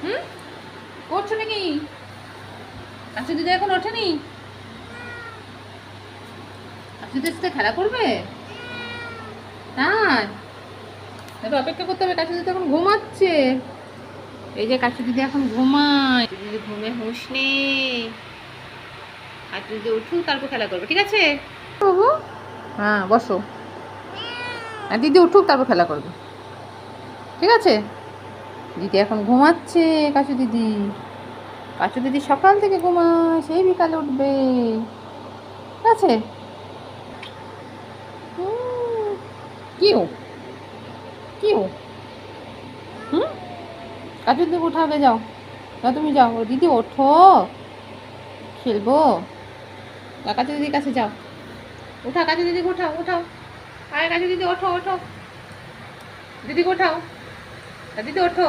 হুম, করছো নাকি? কাশু দিদি এখন ওঠেনি? কাশু দিদির সাথে খেলা করবে? তাই একটু অপেক্ষা করতে হবে, কাশু দিদি এখন ঘুমাচ্ছে। এই যে কাশু দিদি এখন ঘুমায়, দিদি ঘুমে হুঁশ নেই। কাশু দিদি উঠুক তারপর খেলা করবে, ঠিক আছে? বাবু, হ্যাঁ বসো। আর দিদি উঠুক তারপর খেলা করবে, ঠিক আছে? দিদি এখন ঘুমাচ্ছে। কাশু দিদি, কাশু দিদি সকাল থেকে ঘুমায়, সেই বিকালে উঠবে, ঠিক আছে? হুম, কি ও, কি ও, হুম, কাজু দিদি উঠাবে, যাও যাও, তুমি যাও। ও দিদি ওঠো, খেলবো। কাজু দিদির কাছে যাও, উঠা কাজু দিদিকে উঠাও, উঠাও। আরে কাজু দিদি ওঠো, ওঠো, দিদিকে ওঠাও, দিদি ওঠো।